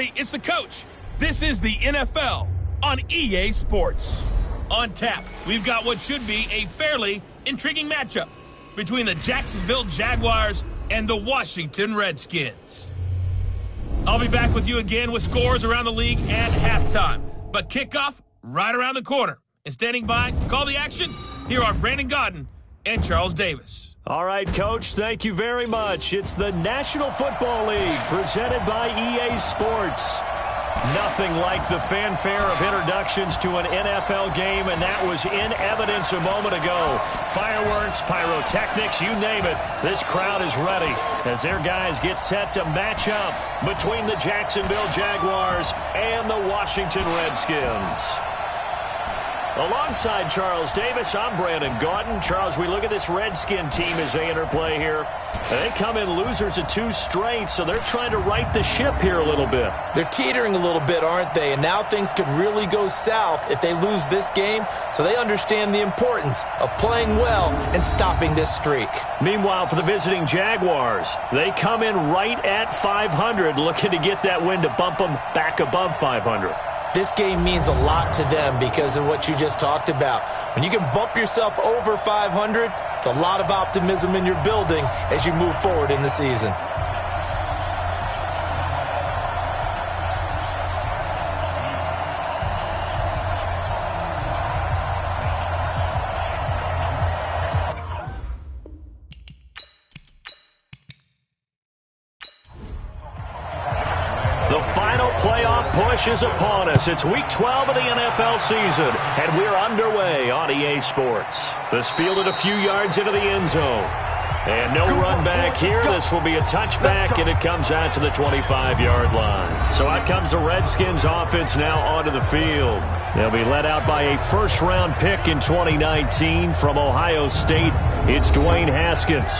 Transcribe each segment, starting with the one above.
Hey, it's the coach. This is the NFL on EA Sports. On tap, we've got what should be a fairly intriguing matchup between the Jacksonville Jaguars and the Washington Redskins. I'll be back with you again with scores around the league at halftime. But kickoff right around the corner. And standing by to call the action, here are Brandon Godden and Charles Davis. All right, Coach, thank you very much. It's the National Football League presented by EA Sports. Nothing like the fanfare of introductions to an NFL game, and that was in evidence a moment ago. Fireworks, pyrotechnics, you name it. This crowd is ready as their guys get set to match up between the Jacksonville Jaguars and the Washington Redskins. Alongside Charles Davis, I'm Brandon Godden. Charles, we look at this Redskin team as they interplay here. They come in losers of 2 straight, so they're trying to right the ship here a little bit. They're teetering a little bit, aren't they? And now things could really go south if they lose this game, so they understand the importance of playing well and stopping this streak. Meanwhile, for the visiting Jaguars, they come in right at 500, looking to get that win to bump them back above 500. This game means a lot to them because of what you just talked about. When you can bump yourself over 500, it's a lot of optimism in your building as you move forward in the season. The final playoff push is upon us. It's Week 12 of the NFL season, and we're underway on EA Sports. This fielded a few yards into the end zone. And no run back here. This will be a touchback, and it comes out to the 25-yard line. So out comes the Redskins offense now onto the field. They'll be led out by a first-round pick in 2019 from Ohio State. It's Dwayne Haskins.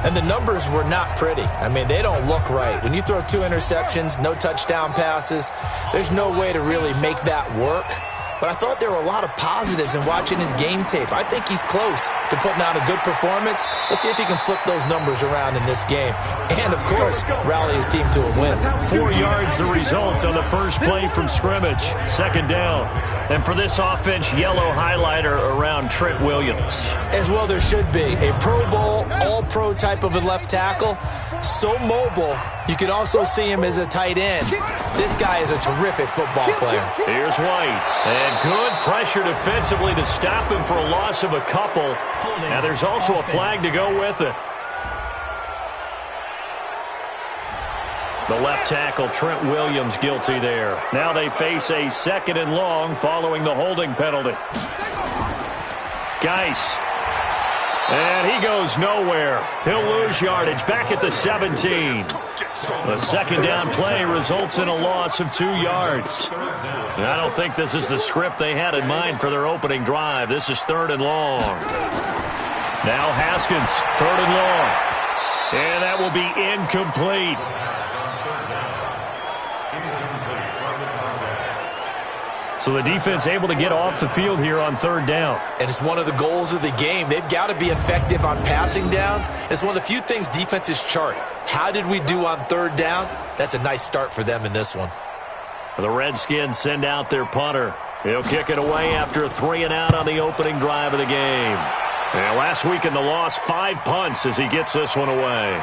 And the numbers were not pretty. I mean, they don't look right. When you throw 2 interceptions, no touchdown passes, there's no way to really make that work. But I thought there were a lot of positives in watching his game tape. I think he's close to putting out a good performance. Let's see if he can flip those numbers around in this game. And, of course, rally his team to a win. 4 yards the result on the first play from scrimmage. Second down. And for this offense, yellow highlighter around Trent Williams. As well there should be. A Pro Bowl, all-pro type of a left tackle. So mobile, you can also see him as a tight end. This guy is a terrific football player. Here's White. And good pressure defensively to stop him for a loss of a couple. Now there's also a flag to go with it. The left tackle, Trent Williams, guilty there. Now they face a 2nd and long following the holding penalty. Geis. And he goes nowhere. He'll lose yardage back at the 17. The second down play results in a loss of 2 yards. And I don't think this is the script they had in mind for their opening drive. This is 3rd and long. Now Haskins, 3rd and long. And that will be incomplete. So the defense able to get off the field here on 3rd down. And it's one of the goals of the game. They've got to be effective on passing downs. It's one of the few things defenses chart. How did we do on 3rd down? That's a nice start for them in this one. The Redskins send out their punter. He'll kick it away after a 3-and-out on the opening drive of the game. And last week in the loss, 5 punts as he gets this one away.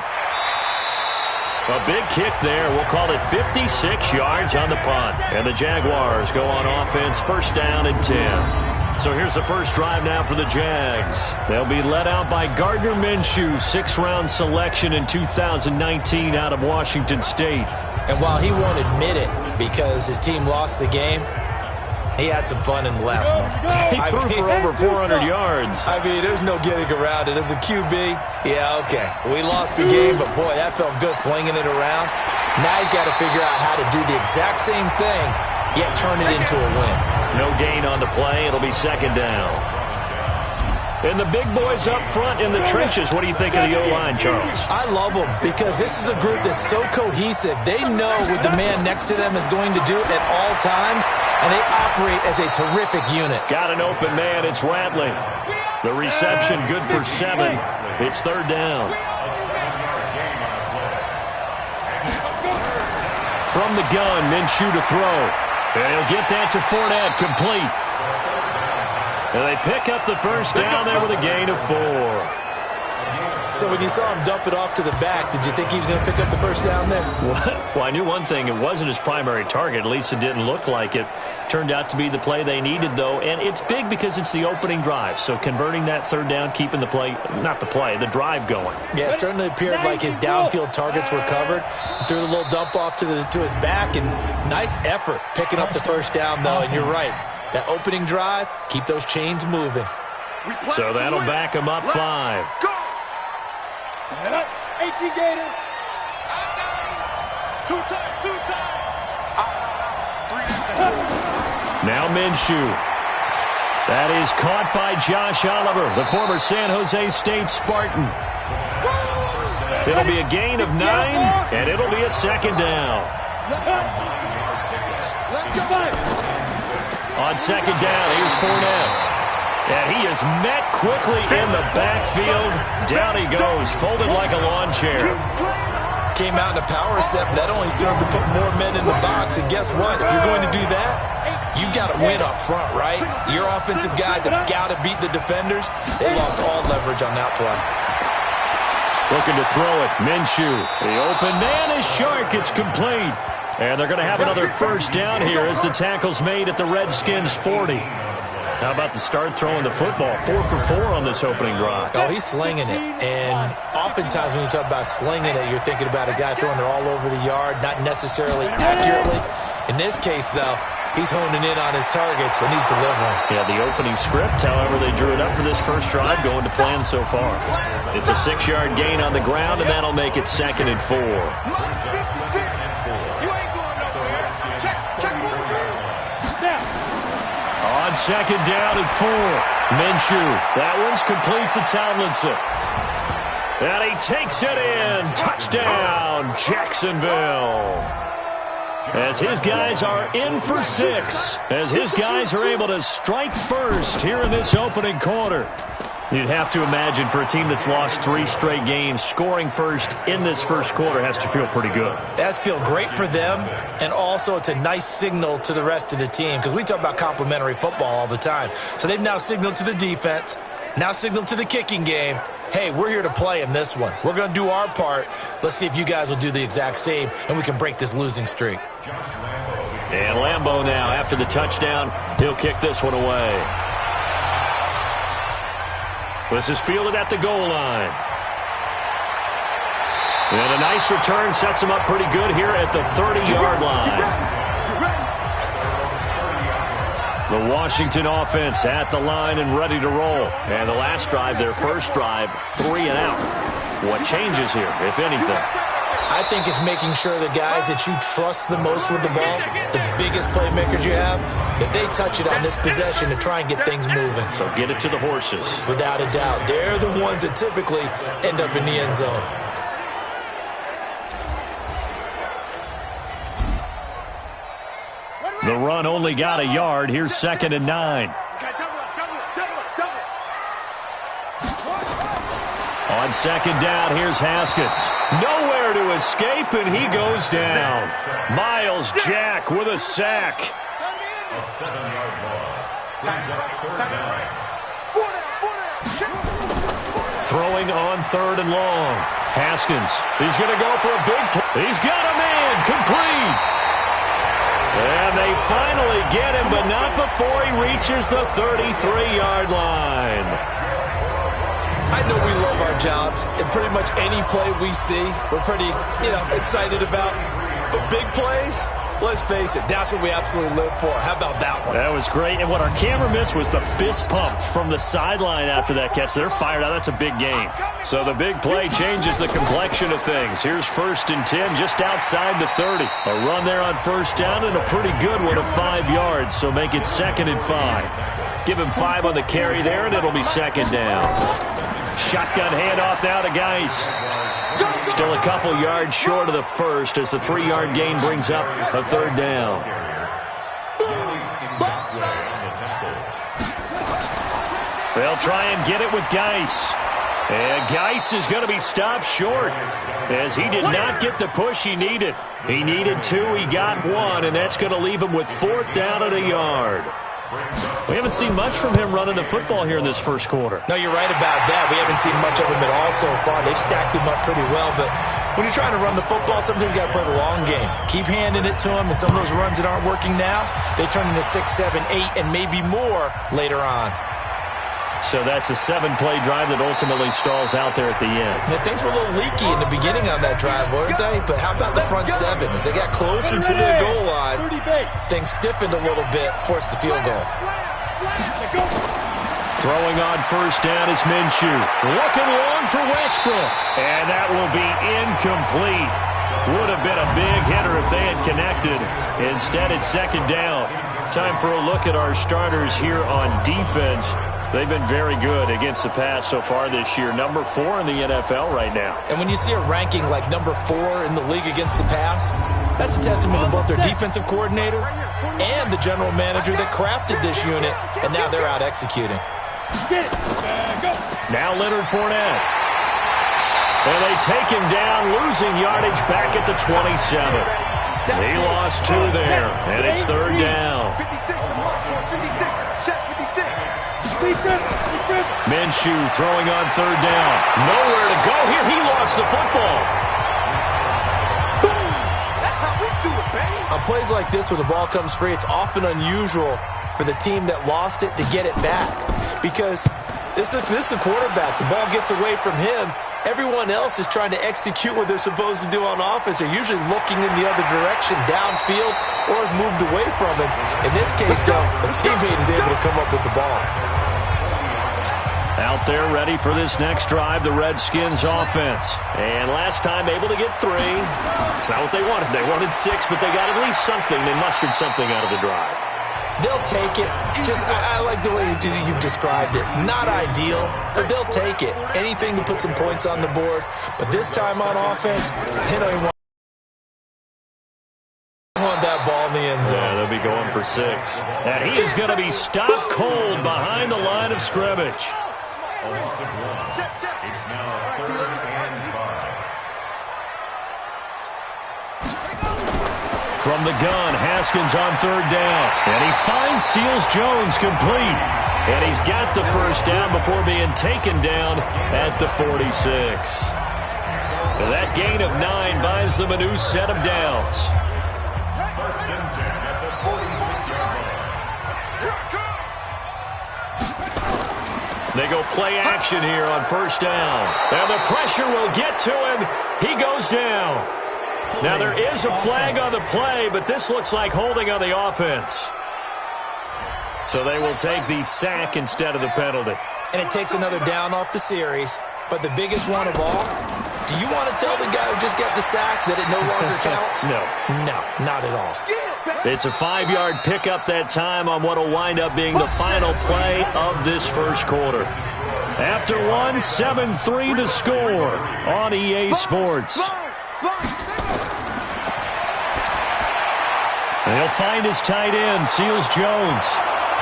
A big kick there. We'll call it 56 yards on the punt. And the Jaguars go on offense, 1st down and 10. So here's the first drive now for the Jags. They'll be led out by Gardner Minshew, 6th-round selection in 2019 out of Washington State. And while he won't admit it because his team lost the game, he had some fun in the last one. He threw for over 400 yards. I mean, there's no getting around it. As a QB, yeah, okay. We lost the game, but, boy, that felt good flinging it around. Now he's got to figure out how to do the exact same thing, yet turn it into a win. No gain on the play. It'll be 2nd down. And the big boys up front in the trenches. What do you think of the O-line, Charles? I love them because this is a group that's so cohesive. They know what the man next to them is going to do at all times, and they operate as a terrific unit. Got an open man. It's Radley. The reception good for 7. It's 3rd down. From the gun, Minshew to throw. And he'll get that to Fournette, complete. And they pick up the first down there with a gain of 4. So when you saw him dump it off to the back, did you think he was going to pick up the first down there? Well, I knew one thing. It wasn't his primary target. At least it didn't look like it. Turned out to be the play they needed, though. And it's big because it's the opening drive. So converting that third down, keeping the play, not the play, the drive going. Yeah, it certainly appeared like his downfield targets were covered. He threw the little dump off to his back, and nice effort picking up the first down, though. And you're right. That opening drive, keep those chains moving. So that'll back him up 5. Set up. 18 Gators. Two times. Now Minshew. That is caught by Josh Oliver, the former San Jose State Spartan. It'll be a gain of 9, and it'll be a second down. On second down, here's Fournette. And he is met quickly in the backfield. Down he goes, folded like a lawn chair. Came out in a power set, but that only served to put more men in the box. And guess what? If you're going to do that, you've got to win up front, right? Your offensive guys have got to beat the defenders. They lost all leverage on that play. Looking to throw it, Minshew. The open man is Shark. It's complete. And they're going to have another first down here as the tackle's made at the Redskins 40. How about the start throwing the football? 4 for 4 on this opening drive. Oh, he's slinging it. And oftentimes when you talk about slinging it, you're thinking about a guy throwing it all over the yard, not necessarily accurately. In this case, though, he's honing in on his targets, and he's delivering. Yeah, the opening script, however, they drew it up for this first drive, going to plan so far. It's a 6-yard gain on the ground, and that'll make it 2nd and 4. On second down and 4. Minshew. That one's complete to Tomlinson. And he takes it in. Touchdown, Jacksonville. As his guys are in for 6. As his guys are able to strike first here in this opening quarter. You'd have to imagine for a team that's lost 3 straight games, scoring first in this first quarter has to feel pretty good. That's feel great for them, and also it's a nice signal to the rest of the team because we talk about complementary football all the time. So they've now signaled to the defense, now signaled to the kicking game, hey, we're here to play in this one. We're going to do our part. Let's see if you guys will do the exact same, and we can break this losing streak. And Lambeau now, after the touchdown, he'll kick this one away. This is fielded at the goal line. And a nice return sets him up pretty good here at the 30-yard line. The Washington offense at the line and ready to roll. And the last drive, their first drive, 3 and out. What changes here, if anything? I think it's making sure the guys that you trust the most with the ball, the biggest playmakers you have, that they touch it on this possession to try and get things moving. So get it to the horses. Without a doubt. They're the ones that typically end up in the end zone. The run only got a yard. Here's 2nd and 9. On second down, here's Haskins. Nowhere to escape, and he goes down. Miles Jack with a sack. A 7-yard loss. Throwing on 3rd and long. Haskins, he's going to go for a big play. He's got a man, complete. And they finally get him, but not before he reaches the 33-yard line. I know we love our jobs, and pretty much any play we see, we're pretty, excited about. But big plays, let's face it, that's what we absolutely live for. How about that one? That was great, and what our camera missed was the fist pump from the sideline after that catch. They're fired out. That's a big game. So the big play changes the complexion of things. Here's 1st and 10 just outside the 30. A run there on first down and a pretty good one of 5 yards, so make it 2nd and 5. Give him 5 on the carry there, and it'll be 2nd down. Shotgun handoff now to Geis. Still a couple yards short of the first as the 3-yard gain brings up a 3rd down. They'll try and get it with Geis. And Geis is going to be stopped short as he did not get the push he needed. He needed 2, he got 1, and that's going to leave him with 4th down and a yard. We haven't seen much from him running the football here in this first quarter. No, you're right about that. We haven't seen much of him at all so far. They've stacked him up pretty well, but when you're trying to run the football, sometimes you got to play the long game. Keep handing it to him, and some of those runs that aren't working now, they turn into 6, 7, 8, and maybe more later on. So that's a 7-play drive that ultimately stalls out there at the end. Yeah, things were a little leaky in the beginning on that drive, weren't they? But how about the front 7? As they got closer to the goal line, things stiffened a little bit, forced the field goal. Throwing on first down is Minshew. Looking long for Westbrook. And that will be incomplete. Would have been a big hitter if they had connected. Instead, it's second down. Time for a look at our starters here on defense. They've been very good against the pass so far this year. Number 4 in the NFL right now. And when you see a ranking like number 4 in the league against the pass, that's a testament to both their defensive coordinator and the general manager that crafted this unit, and now they're out executing. Now Leonard Fournette. And they take him down, losing yardage back at the 27. He lost 2 there, and it's 3rd down. Minshew throwing on 3rd down. Nowhere to go here. He lost the football. On plays like this, when the ball comes free, it's often unusual for the team that lost it to get it back. Because this is the quarterback. The ball gets away from him. Everyone else is trying to execute what they're supposed to do on offense. They're usually looking in the other direction, downfield, or moved away from him. In this case, though, a teammate is able to come up with the ball. Out there ready for this next drive, the Redskins offense. And last time able to get 3. It's not what they wanted. They wanted 6, but they got at least something. They mustered something out of the drive. They'll take it. I like the way you've described it. Not ideal, but they'll take it. Anything to put some points on the board. But this time on offense, they don't even want that ball in the end zone. Yeah, they'll be going for 6. And he is going to be stopped cold behind the line of scrimmage. Offensive line. It's now 3rd and 5. From the gun, Haskins on 3rd down. And he finds Seals Jones complete. And he's got the first down before being taken down at the 46. That gain of 9 buys them a new set of downs. 1st and 10 at the 46-yard line. They go play action here on 1st down. And the pressure will get to him. He goes down. Now there is a flag on the play, but this looks like holding on the offense. So they will take the sack instead of the penalty. And it takes another down off the series. But the biggest one of all, do you want to tell the guy who just got the sack that it no longer counts? No. No, not at all. It's a 5-yard pickup that time on what will wind up being the final play of this first quarter. After 1, 7-3 to score on EA Sports. He'll find his tight end, Seals Jones.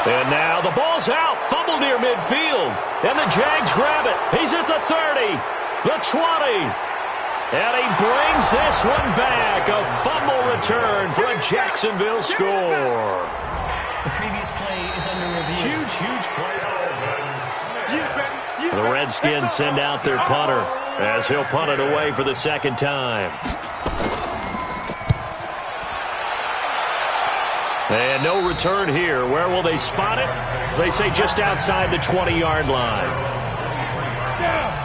And now the ball's out, fumble near midfield. And the Jags grab it. He's at the 30, the 20. And he brings this one back. A fumble return for a Jacksonville score. The previous play is under review. Huge play. The Redskins send out their punter as he'll punt it away for the 2nd time. And no return here. Where will they spot it? They say just outside the 20-yard line.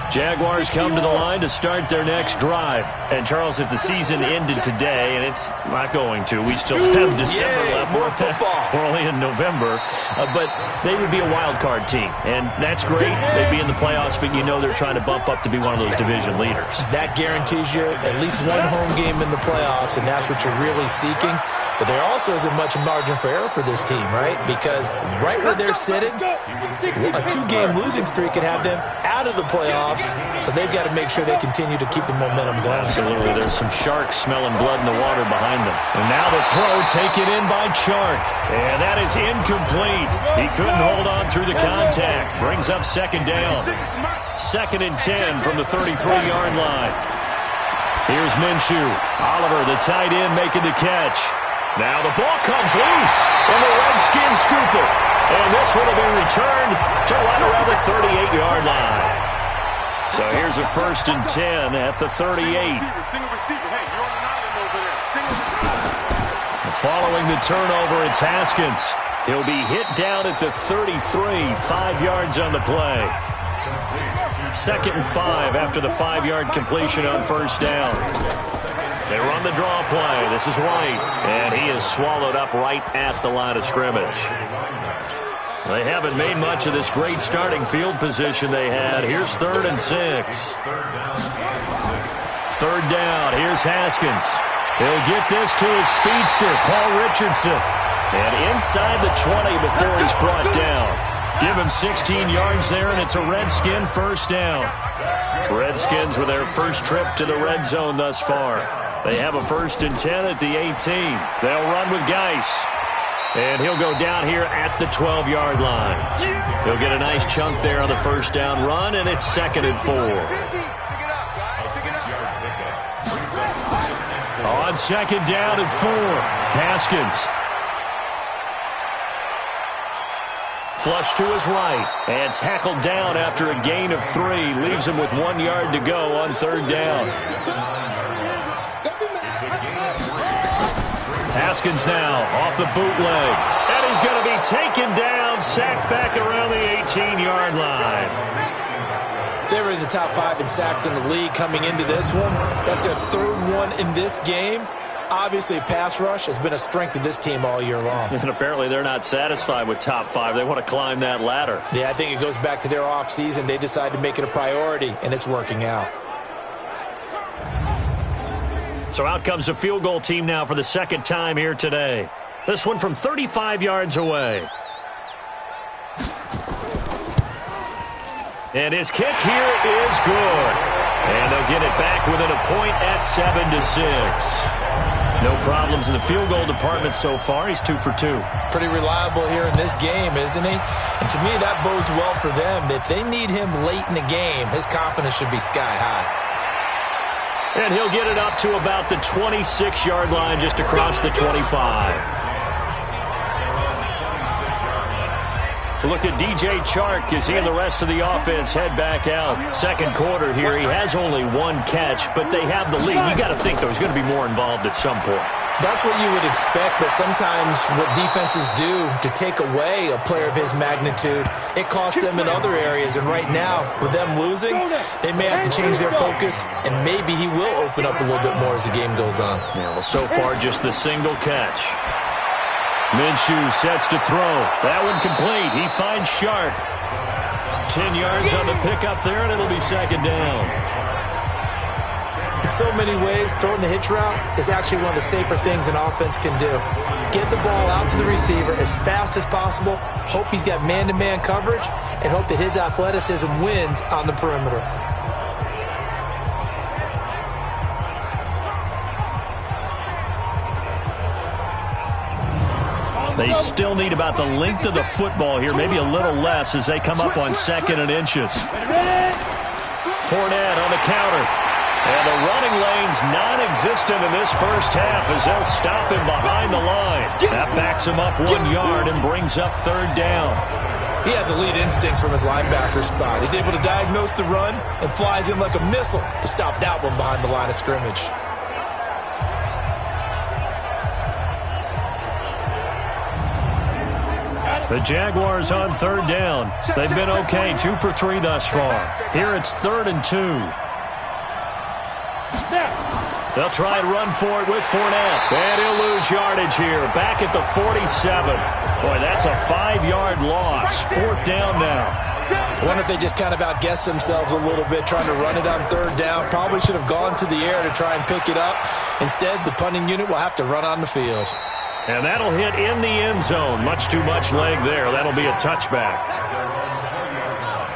Jaguars come to the line to start their next drive. And, Charles, if the season ended today, and it's not going to, we still have December left. More football. We're only in November. But they would be a wild card team. And that's great. They'd be in the playoffs, but you know they're trying to bump up to be one of those division leaders. That guarantees you at least one home game in the playoffs, and that's what you're really seeking. But there also isn't much margin for error for this team, right? Because right where they're sitting, a 2-game losing streak could have them out of the playoffs, so they've got to make sure they continue to keep the momentum going. Absolutely. There's some sharks smelling blood in the water behind them. And now the throw taken in by Chark. And that is incomplete. He couldn't hold on through the contact. Brings up 2nd down. 2nd and 10 from the 33-yard line. Here's Minshew. Oliver, the tight end, making the catch. Now the ball comes loose, and the Redskins scoop it. And this one will be returned to right around the 38-yard line. So here's a 1st and 10 at the 38. Following the turnover, it's Haskins. He'll be hit down at the 33, 5 yards on the play. 2nd and 5 after the 5-yard completion on 1st down. They run the draw play. This is White, and he is swallowed up right at the line of scrimmage. They haven't made much of this great starting field position they had. Here's 3rd and 6. 3rd down. Here's Haskins. He'll get this to his speedster, Paul Richardson. And inside the 20 before he's brought down. Give him 16 yards there, and it's a Redskin 1st down. Redskins with their first trip to the red zone thus far. They have a 1st and 10 at the 18. They'll run with Geis. And he'll go down here at the 12-yard line. He'll get a nice chunk there on the 1st down run, and it's 2nd and 4. On 2nd down and 4, Haskins. Flush to his right and tackled down after a gain of 3. Leaves him with 1 yard to go on 3rd down. Haskins now off the bootleg. And he's going to be taken down, sacked back around the 18-yard line. They were in the top 5 in sacks in the league coming into this one. That's their 3rd one in this game. Obviously, pass rush has been a strength of this team all year long. And apparently they're not satisfied with top 5. They want to climb that ladder. Yeah, I think it goes back to their offseason. They decided to make it a priority, and it's working out. So out comes a field goal team now for the 2nd time here today. This one from 35 yards away. And his kick here is good. And they'll get it back within a point at 7-6. No problems in the field goal department so far. He's 2 for 2. Pretty reliable here in this game, isn't he? And to me, that bodes well for them. If they need him late in the game, his confidence should be sky high. And he'll get it up to about the 26-yard line just across the 25. Look at DJ Chark as he and the rest of the offense head back out. 2nd quarter here. He has only 1 catch, but they have the lead. You got to think there's going to be more involved at some point. That's what you would expect, but sometimes what defenses do to take away a player of his magnitude, it costs them in other areas. And right now, with them losing, they may have to change their focus, and maybe he will open up a little bit more as the game goes on. Yeah, well, so far, just the single catch. Minshew sets to throw. That one complete. He finds Sharp. 10 yards on the pickup there, and it'll be 2nd down. In so many ways, throwing the hitch route is actually one of the safer things an offense can do. Get the ball out to the receiver as fast as possible, hope he's got man-to-man coverage, and hope that his athleticism wins on the perimeter. They still need about the length of the football here, maybe a little less as they come up on 2nd and inches. Fournette on the counter. And the running lane's non-existent in this first half as they'll stop him behind the line. That backs him up 1 yard and brings up 3rd down. He has elite instincts from his linebacker spot. He's able to diagnose the run and flies in like a missile to stop that one behind the line of scrimmage. The Jaguars on 3rd down. They've been okay, 2 for 3 thus far. Here it's 3rd and 2. They'll try and run for it with Fournette. And he'll lose yardage here. Back at the 47. Boy, that's a 5-yard loss. 4th down now. I wonder if they just kind of outguessed themselves a little bit trying to run it on 3rd down. Probably should have gone to the air to try and pick it up. Instead, the punting unit will have to run on the field. And that'll hit in the end zone. Much too much leg there. That'll be a touchback.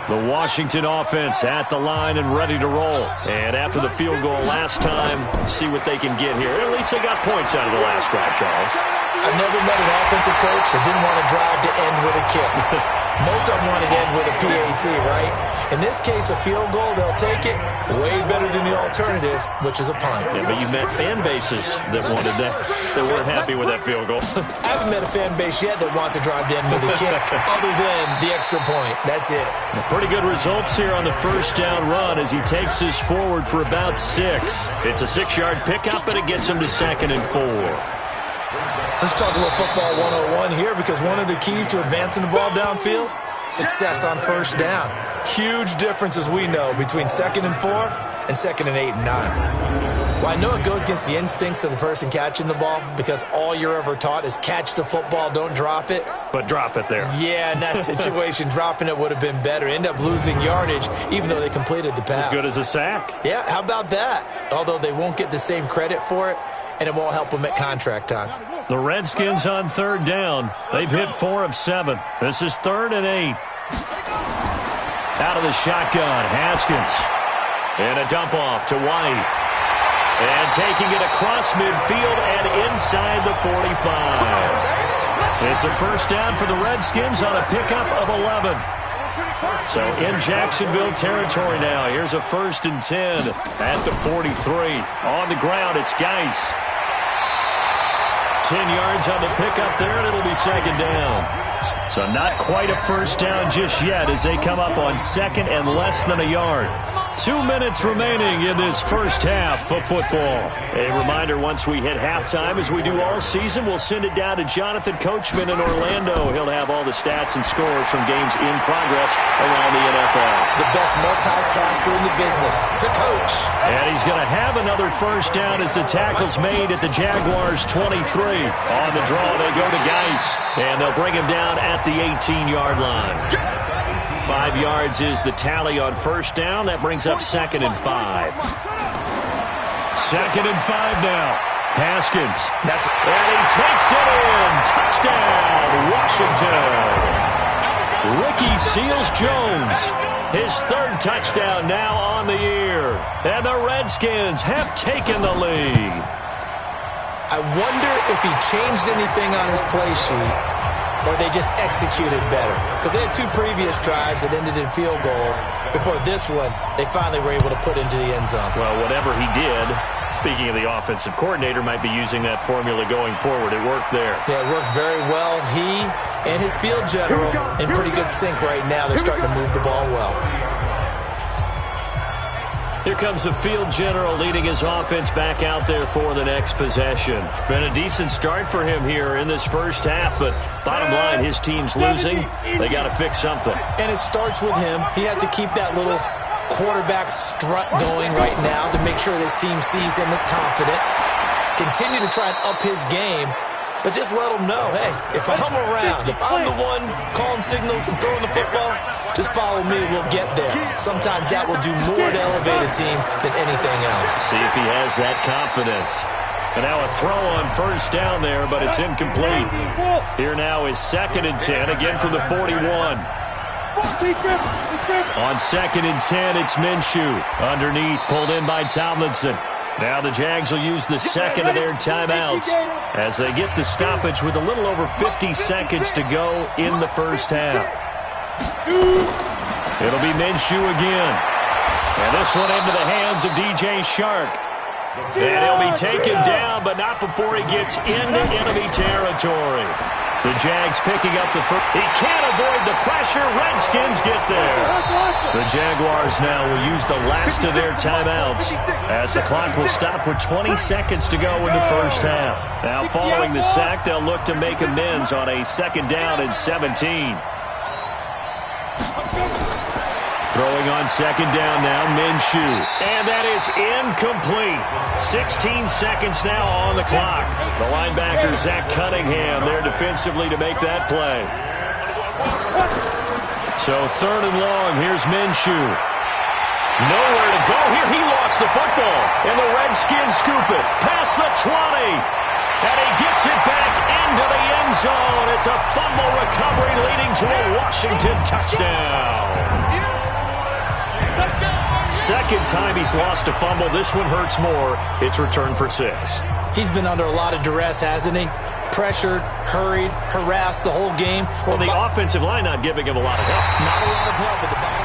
The Washington offense at the line and ready to roll. And after the field goal last time, see what they can get here. At least they got points out of the last drive, Charles. I've never met an offensive coach that didn't want to drive to end with a kick. Most of them want it in with a PAT, right? In this case, a field goal, they'll take it way better than the alternative, which is a punt. Yeah, but you've met fan bases that wanted that, that weren't happy with that field goal. I haven't met a fan base yet that wants to drive in with a kick other than the extra point. That's it. Pretty good results here on the first down run as he takes this forward for about 6. It's a 6-yard pickup, and it gets him to 2nd and 4. Let's talk a little football 101 here, because one of the keys to advancing the ball downfield, success on first down. Huge difference, as we know, between 2nd and 4 and 2nd and 8 and 9. Well, I know it goes against the instincts of the person catching the ball, because all you're ever taught is catch the football, don't drop it. But drop it there. Yeah, in that situation, dropping it would have been better. End up losing yardage, even though they completed the pass. As good as a sack. Yeah, how about that? Although they won't get the same credit for it, and it won't help them at contract time. The Redskins on 3rd down. They've hit 4 of 7. This is 3rd and 8. Out of the shotgun, Haskins. And a dump off to White. And taking it across midfield and inside the 45. It's a first down for the Redskins on a pickup of 11. So in Jacksonville territory now. Here's a 1st and 10 at the 43. On the ground, it's Geis. 10 yards on the pickup there, and it'll be 2nd down. So not quite a first down just yet as they come up on 2nd and less than a yard. 2 minutes remaining in this first half of football. A reminder, once we hit halftime, as we do all season, we'll send it down to Jonathan Coachman in Orlando. He'll have all the stats and scores from games in progress around the NFL. The best multitasker in the business, the coach. And he's going to have another first down as the tackle's made at the Jaguars 23. On the draw, they go to Geis, and they'll bring him down at the 18-yard line. 5 yards is the tally on first down. That brings up 2nd and 5. 2nd and 5 now. Haskins. And he takes it in. Touchdown, Washington. Ricky Seals-Jones. His 3rd touchdown now on the year. And the Redskins have taken the lead. I wonder if he changed anything on his play sheet, or they just executed better. Because they had 2 previous drives that ended in field goals. Before this one, they finally were able to put into the end zone. Well, whatever he did, speaking of the offensive coordinator, might be using that formula going forward. It worked there. Yeah, it works very well. He and his field general in pretty good sync right now. They're starting to move the ball well. Here comes the field general leading his offense back out there for the next possession. Been a decent start for him here in this first half, but bottom line, his team's losing. They got to fix something. And it starts with him. He has to keep that little quarterback strut going right now to make sure his team sees him as confident. Continue to try and up his game, but just let him know, hey, if I'm around, if I'm the one calling signals and throwing the football, just follow me, we'll get there. Sometimes that will do more to elevate a team than anything else. See if he has that confidence. And now a throw on first down there, but it's incomplete. Here now is 2nd and 10, again from the 41. On 2nd and 10, it's Minshew. Underneath, pulled in by Tomlinson. Now the Jags will use the 2nd of their timeouts as they get the stoppage with a little over 50 seconds to go in the first half. It'll be Minshew again. And this one into the hands of DJ Shark. And he'll be taken down, but not before he gets into enemy territory. The Jags picking up the first. He can't avoid the pressure. Redskins get there. The Jaguars now will use the last of their timeouts as the clock will stop with 20 seconds to go in the first half. Now following the sack, they'll look to make amends on a 2nd down and 17. Throwing on 2nd down now, Minshew. And that is incomplete. 16 seconds now on the clock. The linebacker, Zach Cunningham, there defensively to make that play. So 3rd and long, here's Minshew. Nowhere to go here. He lost the football. And the Redskins scoop it past the 20. And he gets it back into the end zone. It's a fumble recovery leading to a Washington touchdown. 2nd time he's lost a fumble. This one hurts more. It's returned for 6. He's been under a lot of duress, hasn't he? pressured, hurried, harassed the whole game. Well, the offensive line not giving him a lot of help. Not a lot of help at the bottom.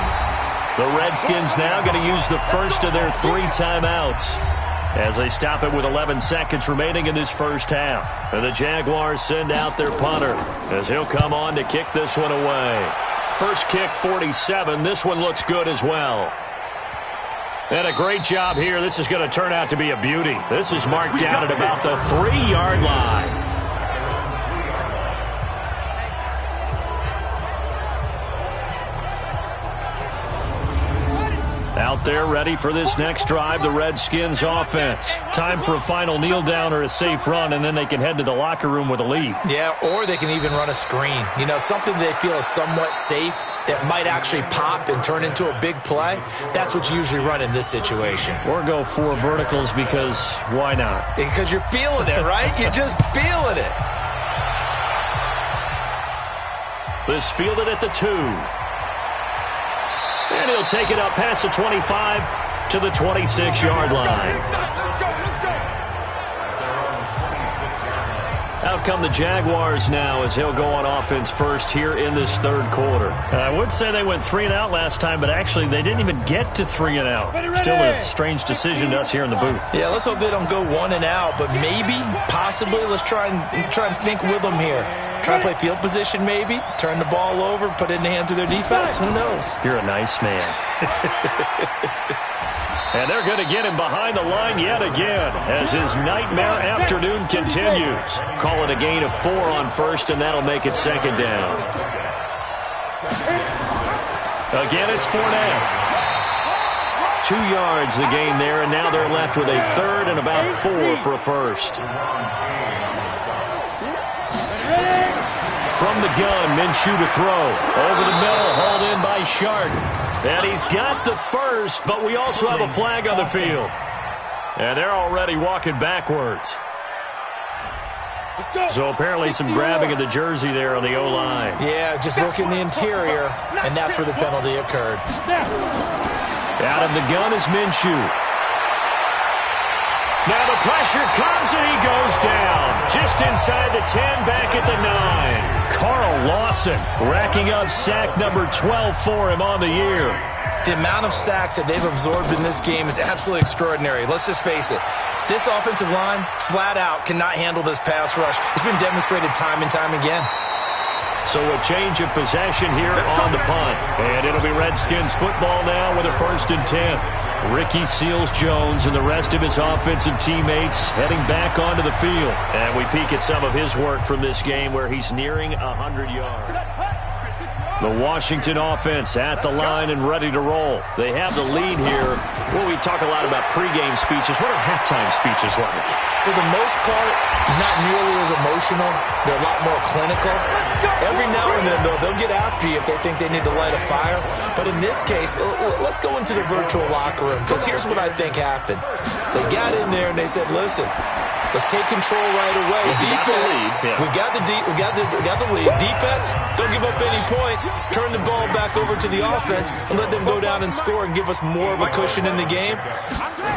The Redskins now going to use the first of their 3 timeouts as they stop it with 11 seconds remaining in this first half. And the Jaguars send out their punter as he'll come on to kick this one away. First kick, 47. This one looks good as well. And a great job here. This is going to turn out to be a beauty. This is marked down at about the 3-yard line. Out there ready for this next drive, the Redskins offense. Time for a final kneel down or a safe run, and then they can head to the locker room with a lead. Yeah, or they can even run a screen. You know, something they feel is somewhat safe that might actually pop and turn into a big play. That's what you usually run in this situation. Or go 4 verticals because why not? Because you're feeling it, right? You're just feeling it. This fielded at the 2. And he'll take it up past the 25 to the 26-yard line. Out come the Jaguars now as he'll go on offense first here in this third quarter. I would say they went 3 and out last time, but actually they didn't even get to 3 and out. Still a strange decision to us here in the booth. Yeah, let's hope they don't go 1 and out, but maybe, possibly, let's try and think with them here. Try to play field position maybe, turn the ball over, put it in the hands of their defense. Who knows? You're a nice man. And they're going to get him behind the line yet again as his nightmare afternoon continues. Call it a gain of 4 on first, and that'll make it second down. Again, it's Fournette. 2 yards the gain there, and now they're left with a third and about 4 for a first. From the gun, Minshew to throw. Over the middle, hauled in by Shark. And he's got the first, but we also have a flag on the field. And they're already walking backwards. So apparently some grabbing of the jersey there on the O-line. Yeah, just look in the interior, and that's where the penalty occurred. Out of the gun is Minshew. Now the pressure comes and he goes down. Just inside the 10, back at the 9. Carl Lawson racking up sack number 12 for him on the year. The amount of sacks that they've absorbed in this game is absolutely extraordinary. Let's just face it. This offensive line, flat out, cannot handle this pass rush. It's been demonstrated time and time again. So a change of possession here on the punt. And it'll be Redskins football now with a 1st and 10. Ricky Seals-Jones and the rest of his offensive teammates heading back onto the field. And we peek at some of his work from this game where he's nearing 100 yards. The Washington offense at the line and ready to roll. They have the lead here. Well, we talk a lot about pregame speeches. What are halftime speeches like? For the most part, not nearly as emotional. They're a lot more clinical. Every now and then, though, they'll get after you if they think they need to light a fire. But in this case, let's go into the virtual locker room, because here's what I think happened. They got in there and they said, listen, let's take control right away. Defense, we got the lead. Defense, don't give up any points. Turn the ball back over to the offense and let them go down and score and give us more of a cushion in the game.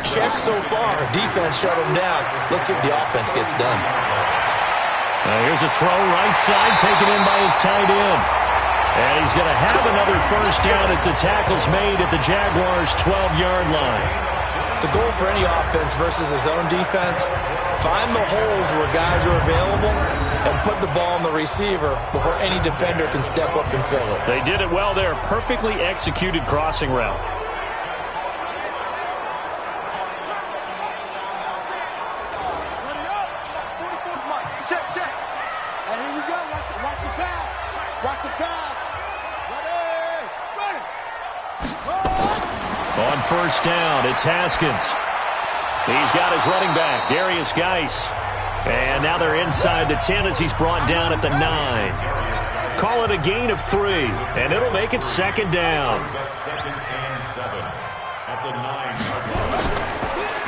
Check so far. Defense shut them down. Let's see if the offense gets done. Here's a throw right side taken in by his tight end. And he's going to have another first down as the tackle's made at the Jaguars' 12-yard line. The goal for any offense versus his own defense, find the holes where guys are available and put the ball on the receiver before any defender can step up and fill it. They did it well there. Perfectly executed crossing route. On first down, it's Haskins. He's got his running back, Darius Geis. And now they're inside the 10 as he's brought down at the 9. Call it a gain of 3, and it'll make it second down.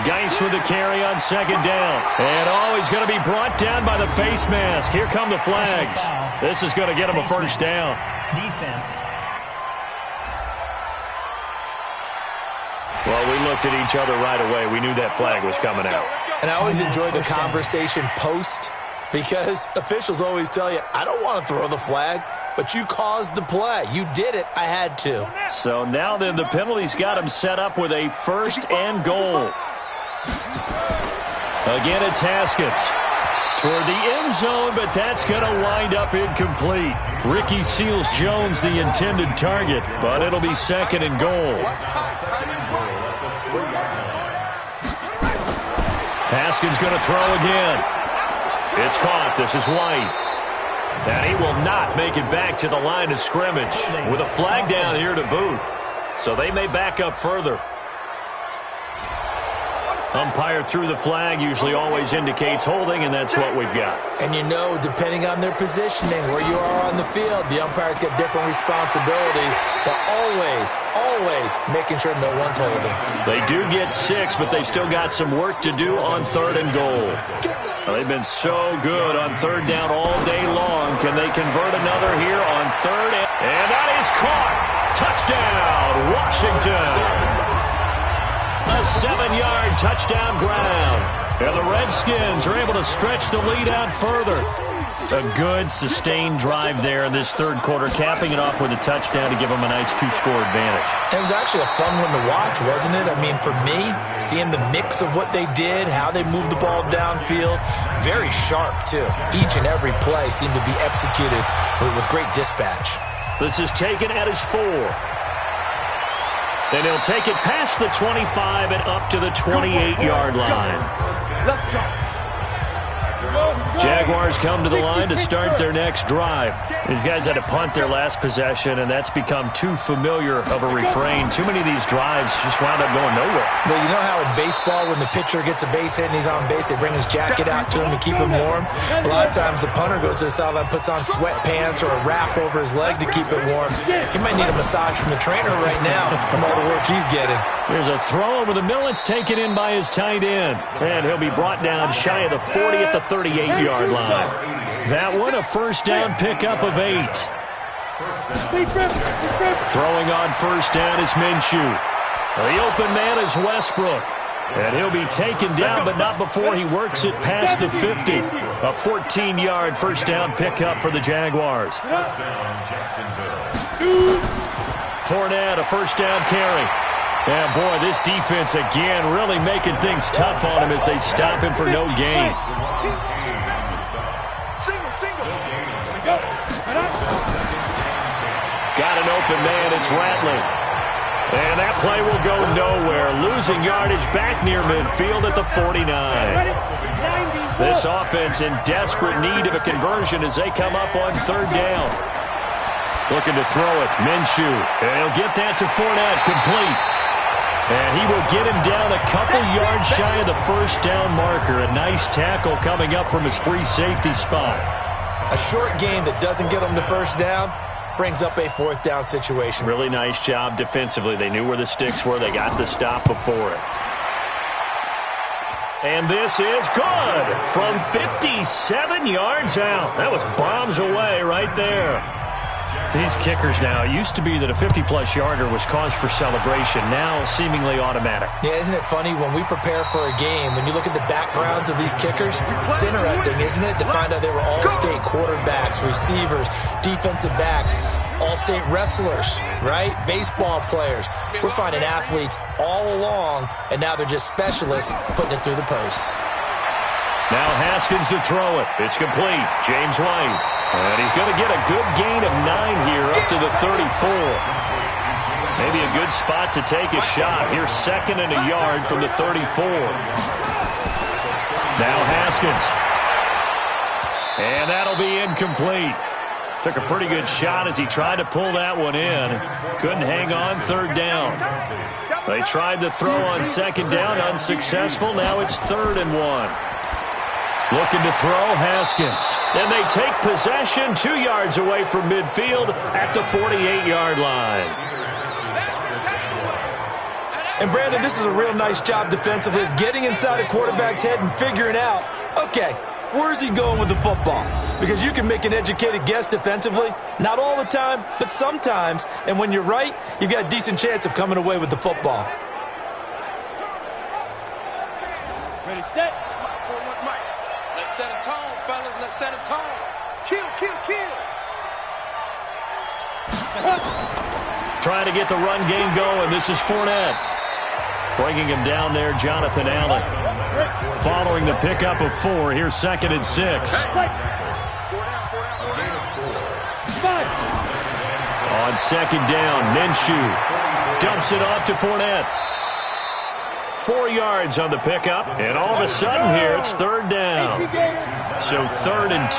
Geis with the carry on second down. And he's going to be brought down by the face mask. Here come the flags. This is going to get him a first down. Defense. Well, we looked at each other right away. We knew that flag was coming out. And I always enjoy the conversation post because officials always tell you, I don't want to throw the flag, but you caused the play. You did it. I had to. So now then the penalty's got him set up with a 1st and goal. Again, it's Haskins toward the end zone, but that's going to wind up incomplete. Ricky Seals-Jones, the intended target, but it'll be 2nd and goal. Haskins going to throw again. It's caught. This is White. And he will not make it back to the line of scrimmage with a flag down here to boot. So they may back up further. Umpire threw the flag, usually always indicates holding, and that's what we've got. And you know, depending on their positioning, where you are on the field, the umpires get different responsibilities, but always making sure no one's holding. They do get 6, but they've still got some work to do on 3rd and goal. Well, they've been so good on 3rd down all day long. Can they convert another here on 3rd? And that is caught. Touchdown, Washington. A 7-yard touchdown ground. And the Redskins are able to stretch the lead out further. A good, sustained drive there in this 3rd quarter, capping it off with a touchdown to give them a nice 2-score advantage. It was actually a fun one to watch, wasn't it? I mean, for me, seeing the mix of what they did, how they moved the ball downfield, very sharp, too. Each and every play seemed to be executed with great dispatch. This is taken at his 4. And he'll take it past the 25 and up to the 28-yard line. Let's go. Jaguars come to the line to start their next drive. These guys had to punt their last possession, and that's become too familiar of a refrain. Too many of these drives just wound up going nowhere. Well, you know how in baseball, when the pitcher gets a base hit and he's on base, they bring his jacket out to him to keep him warm? A lot of times the punter goes to the sideline, puts on sweatpants or a wrap over his leg to keep it warm. He might need a massage from the trainer right now from all the work he's getting. There's a throw over the middle. It's taken in by his tight end. And he'll be brought down shy of the 40 at the 38-yard line. That one, a 1st down pickup of 8. Throwing on 1st down is Minshew. The open man is Westbrook. And he'll be taken down, but not before he works it past the 50. A 14-yard 1st down pickup for the Jaguars. Fournette, a 1st down carry. And boy, this defense again really making things tough on him as they stop him for no gain. Got an open man, it's Rattling. And that play will go nowhere. Losing yardage back near midfield at the 49. This offense in desperate need of a conversion as they come up on 3rd down. Looking to throw it, Minshew. And he'll get that to Fournette, complete. And he will get him down a couple yards shy of the 1st down marker. A nice tackle coming up from his free safety spot. A short gain that doesn't get him the 1st down brings up a 4th down situation. Really nice job defensively. They knew where the sticks were. They got the stop before it. And this is good from 57 yards out. That was bombs away right there. These kickers now, it used to be that a 50-plus yarder was cause for celebration. Now seemingly automatic. Yeah, isn't it funny when we prepare for a game, when you look at the backgrounds of these kickers, it's interesting, isn't it, to find out they were all-state quarterbacks, receivers, defensive backs, all-state wrestlers, right? Baseball players. We're finding athletes all along, and now they're just specialists putting it through the posts. Now Haskins to throw it. It's complete. James White. And he's going to get a good gain of 9 here up to the 34. Maybe a good spot to take a shot. Here's 2nd and a yard from the 34. Now Haskins. And that'll be incomplete. Took a pretty good shot as he tried to pull that one in. Couldn't hang on 3rd down. They tried to throw on 2nd down. Unsuccessful. Now it's 3rd and 1. Looking to throw, Haskins. And they take possession 2 yards away from midfield at the 48-yard line. And, Brandon, this is a real nice job defensively of getting inside a quarterback's head and figuring out, okay, where's he going with the football? Because you can make an educated guess defensively. Not all the time, but sometimes. And when you're right, you've got a decent chance of coming away with the football. Ready, set. Let's set a tone, fellas. to set a tone. Kill, kill, kill. Trying to get the run game going. This is Fournette. Bringing him down there, Jonathan Allen. Following the pickup of 4, here's 2nd and 6. On 2nd down, Minshew dumps it off to Fournette. 4 yards on the pickup, and all of a sudden here, it's 3rd down. So 3rd and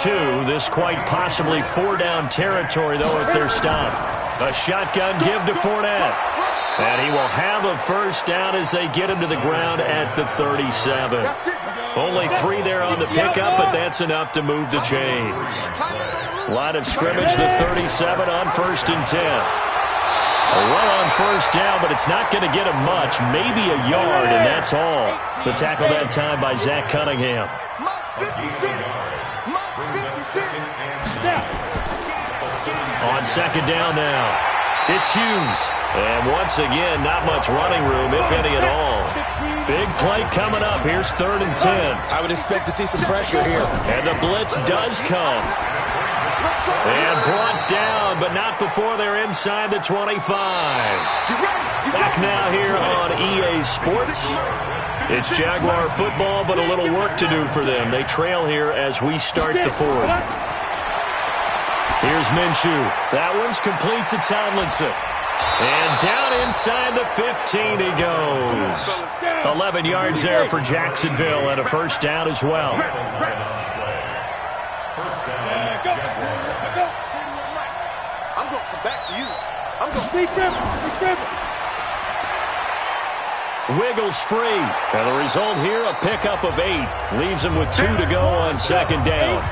2, this quite possibly 4-down territory, though, if they're stopped. A shotgun give to Fournette. And he will have a 1st down as they get him to the ground at the 37. Only 3 there on the pickup, but that's enough to move the chains. Line of scrimmage, the 37 on 1st and 10. A run on 1st down, but it's not going to get him much. Maybe a yard, and that's all. The tackle that time by Zach Cunningham. On 2nd down now, it's Hughes. And once again, not much running room, if any at all. Big play coming up. Here's 3rd and 10. I would expect to see some pressure here. And the blitz does come. And brought down, but not before they're inside the 25. Back now here on EA Sports. It's Jaguar football, but a little work to do for them. They trail here as we start the 4th. Here's Minshew. That one's complete to Tomlinson. And down inside the 15 he goes. 11 yards there for Jacksonville and a 1st down as well. I'm going to come back to you. I'm going to Wiggles free. And the result here, a pickup of 8. Leaves him with 2 to go on 2nd down.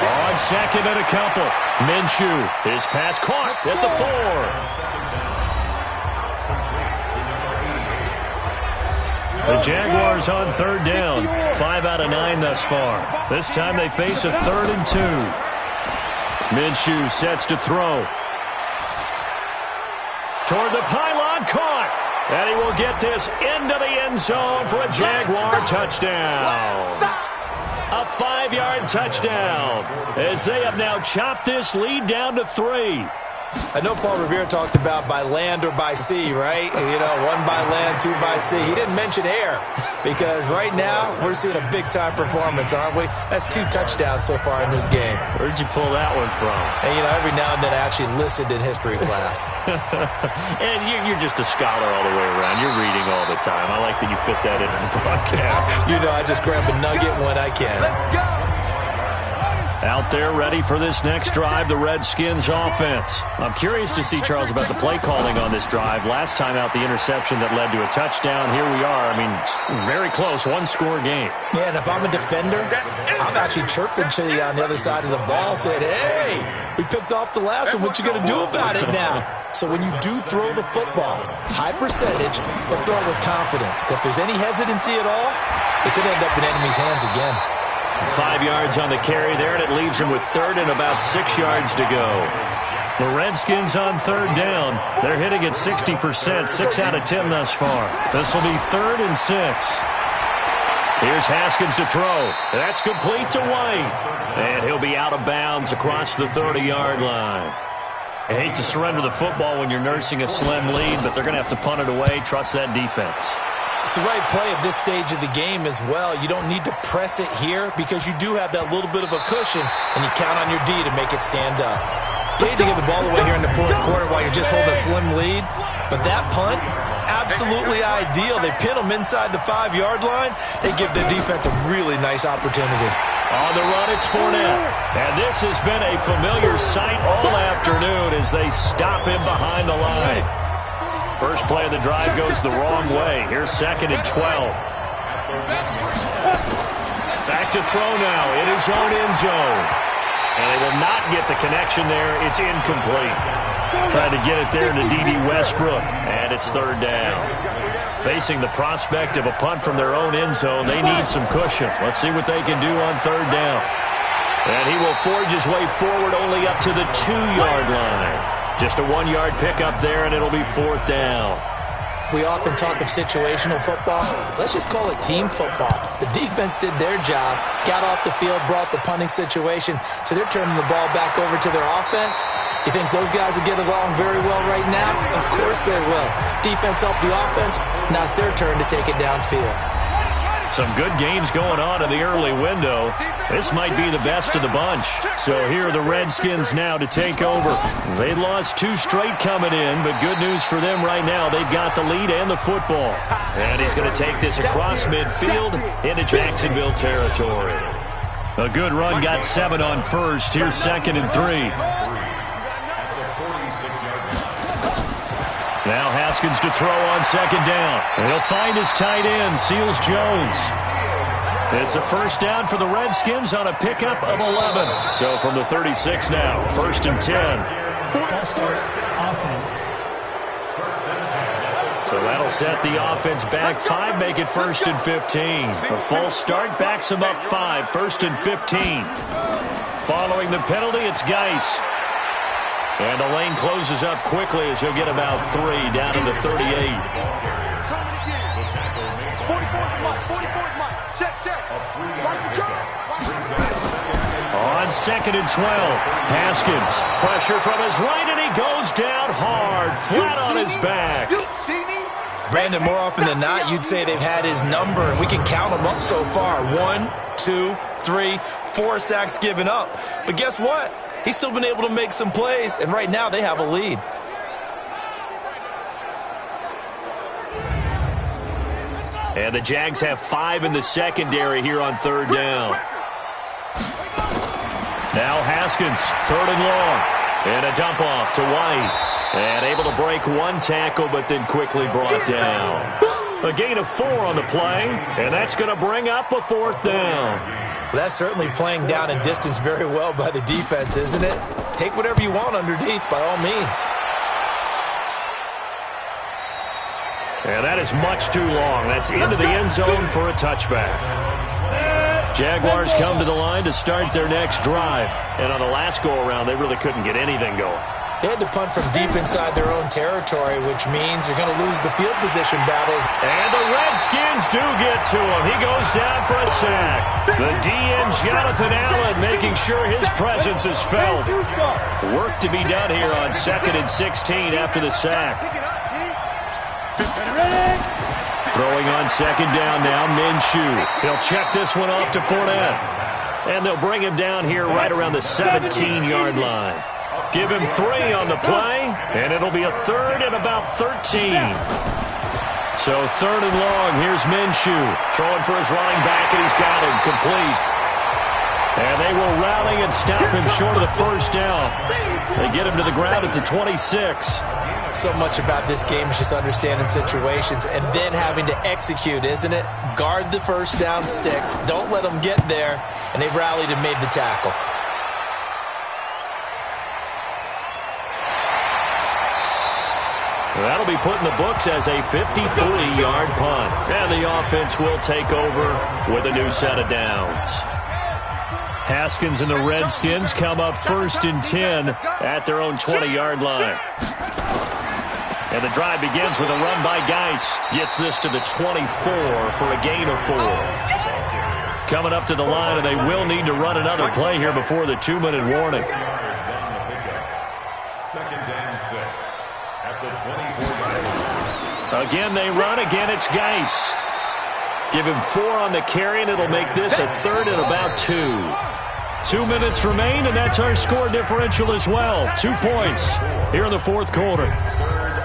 On 2nd and a couple. Minshew, his pass caught at the 4. The Jaguars on 3rd down. 5 out of 9 thus far. This time they face a 3rd and 2. Minshew sets to throw. Toward the pylon, caught. And he will get this into the end zone for a Jaguar touchdown. A 5-yard touchdown as they have now chopped this lead down to 3. I know Paul Revere talked about by land or by sea, right? You know, 1 by land, 2 by sea. He didn't mention air because right now we're seeing a big-time performance, aren't we? That's 2 touchdowns so far in this game. Where'd you pull that one from? And, you know, every now and then I actually listened in history class. And you're just a scholar all the way around. You're reading all the time. I like that you fit that into the broadcast. You know, I just grab a nugget when I can. Out there ready for this next drive, the Redskins offense. I'm curious to see, Charles, about the play calling on this drive. Last time out, the interception that led to a touchdown. Here we are. I mean, very close, 1-score game. Yeah, and if I'm a defender, I'm actually chirping to you on the other side of the ball, saying, hey, we picked off the last one. What you going to do about it now? So when you do throw the football, high percentage, but throw it with confidence. Because if there's any hesitancy at all, it could end up in enemy's hands again. 5 yards on the carry there, and it leaves him with 3rd and about 6 yards to go. The Redskins on 3rd down. They're hitting at 60%, 6 out of 10 thus far. This will be 3rd and 6. Here's Haskins to throw. That's complete to White. And he'll be out of bounds across the 30-yard line. I hate to surrender the football when you're nursing a slim lead, but they're going to have to punt it away. Trust that defense. It's the right play at this stage of the game as well. You don't need to press it here because you do have that little bit of a cushion, and you count on your D to make it stand up. You hate to give the ball away here in the 4th quarter while you just hold a slim lead, but that punt, absolutely ideal. They pin them inside the 5-yard line. They give the defense a really nice opportunity. On the run, it's Fournette. And this has been a familiar sight all afternoon as they stop him behind the line. First play of the drive goes the wrong way. Here's 2nd and 12. Back to throw now in his own end zone. And they will not get the connection there. It's incomplete. Trying to get it there to D.D. Westbrook. And it's 3rd down. Facing the prospect of a punt from their own end zone, they need some cushion. Let's see what they can do on 3rd down. And he will forge his way forward only up to the 2-yard line. Just a 1-yard pickup there, and it'll be 4th down. We often talk of situational football. Let's just call it team football. The defense did their job, got off the field, brought the punting situation, so they're turning the ball back over to their offense. You think those guys will get along very well right now? Of course they will. Defense helped the offense. Now it's their turn to take it downfield. Some good games going on in the early window. This might be the best of the bunch. So here are the Redskins now to take over. They lost 2 straight coming in, but good news for them right now. They've got the lead and the football. And he's going to take this across midfield into Jacksonville territory. A good run, got 7 on first. Here's 2nd and 3. Now Haskins to throw on 2nd down. And he'll find his tight end, Seals Jones. It's a first down for the Redskins on a pickup of 11. So from the 36 now, 1st and 10. False start offense. So that'll set the offense back 5, make it 1st and 15. A false start backs him up 5, 1st and 15. Following the penalty, it's Geis. And the lane closes up quickly as he'll get about 3 down to the 38. On 2nd and 12, Haskins. Pressure from his right, and he goes down hard, flat on his back. Brandon, more often than not, you'd say they've had his number, and we can count them up so far. 1, 2, 3, 4 sacks given up. But guess what? He's still been able to make some plays, and right now they have a lead. And the Jags have 5 in the secondary here on 3rd down. Now Haskins, 3rd and long. And a dump off to White. And able to break 1 tackle, but then quickly brought down. A gain of 4 on the play, and that's going to bring up a 4th down. Well, that's certainly playing down in distance very well by the defense, isn't it? Take whatever you want underneath, by all means. And that is much too long. That's into the end zone for a touchback. Jaguars come to the line to start their next drive. And on the last go-around, they really couldn't get anything going. They had to punt from deep inside their own territory, which means they're going to lose the field position battles. And the Redskins do get to him. He goes down for a sack. The DN, Jonathan Allen, making sure his presence is felt. Work to be done here on 2nd and 16 after the sack. Throwing on 2nd down now, Minshew. He'll check this one off to Fournette. And they'll bring him down here right around the 17-yard line. Give him 3 on the play, and it'll be a 3rd and about 13. So 3rd and long, here's Minshew. Throwing for his running back, and he's got him complete. And they will rally and stop him short of the 1st down. They get him to the ground at the 26. So much about this game is just understanding situations and then having to execute, isn't it? Guard the 1st down sticks. Don't let them get there. And they've rallied and made the tackle. That'll be put in the books as a 53-yard punt. And the offense will take over with a new set of downs. Haskins and the Redskins come up 1st and 10 at their own 20-yard line. And the drive begins with a run by Geis. Gets this to the 24 for a gain of 4. Coming up to the line, and they will need to run another play here before the 2-minute warning. 2nd and 6 at the 24-yard line. Again, they run. Again, it's Geis. Give him 4 on the carry, and it'll make this a 3rd and about 2. 2 minutes remain, and that's our score differential as well. 2 points here in the 4th quarter.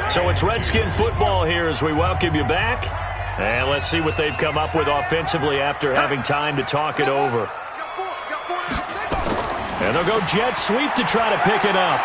So it's Redskin football here as we welcome you back. And let's see what they've come up with offensively after having time to talk it over. And they'll go jet sweep to try to pick it up.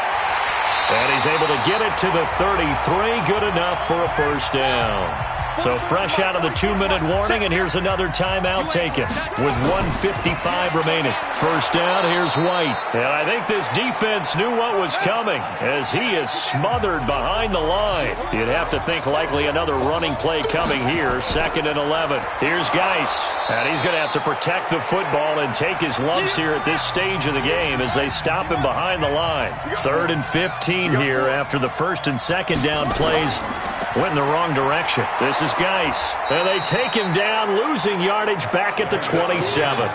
And he's able to get it to the 33. Good enough for a 1st down. So fresh out of the 2-minute warning, and here's another timeout taken with 1:55 remaining. 1st down, here's White. And I think this defense knew what was coming as he is smothered behind the line. You'd have to think likely another running play coming here. 2nd and 11. Here's Geis. And he's going to have to protect the football and take his lumps here at this stage of the game as they stop him behind the line. 3rd and 15 here after the 1st and 2nd down plays Went in the wrong direction. This is Geis. And they take him down, losing yardage back at the 27.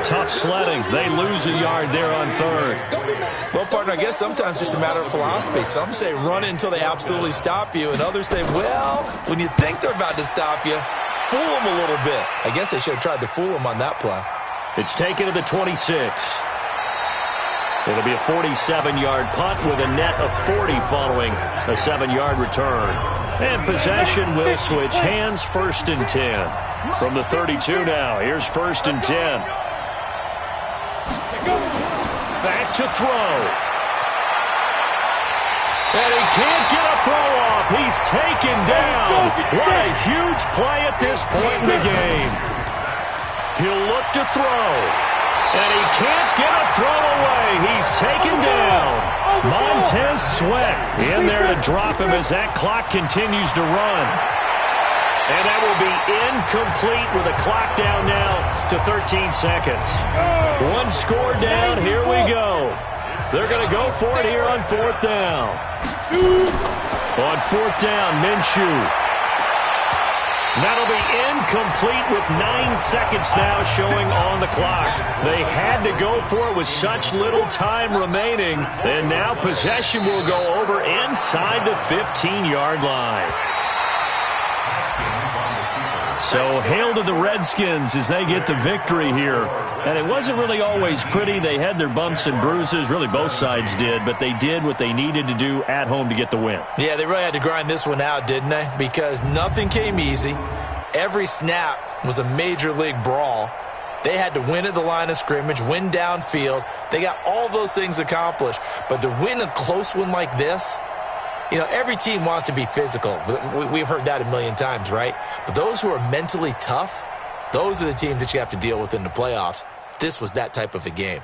Tough sledding. They lose a yard there on third. Well, partner, I guess sometimes it's just a matter of philosophy. Some say run it until they absolutely stop you, and others say, well, when you think they're about to stop you, fool them a little bit. I guess they should have tried to fool them on that play. It's taken to the 26. It'll be a 47-yard punt with a net of 40 following a 7-yard return. And possession will switch hands, 1st and 10. From the 32 now, here's 1st and 10. Back to throw. And he can't get a throw off. He's taken down. What a huge play at this point in the game. He'll look to throw. And he can't get a throw away. He's taken down. Montez Sweat in there to drop him as that clock continues to run. And that will be incomplete with a clock down now to 13 seconds. One score down. Here we go. They're going to go for it here on 4th down. On 4th down, Minshew. That'll be incomplete with 9 seconds now showing on the clock. They had to go for it with such little time remaining. And now possession will go over inside the 15-yard line. So hail to the Redskins as they get the victory here. And it wasn't really always pretty. They had their bumps and bruises. Really, both sides did. But they did what they needed to do at home to get the win. Yeah, they really had to grind this one out, didn't they? Because nothing came easy. Every snap was a major league brawl. They had to win at the line of scrimmage, win downfield. They got all those things accomplished. But to win a close one like this, you know, every team wants to be physical. We've heard that a million times, right? But those who are mentally tough, those are the teams that you have to deal with in the playoffs. This was that type of a game.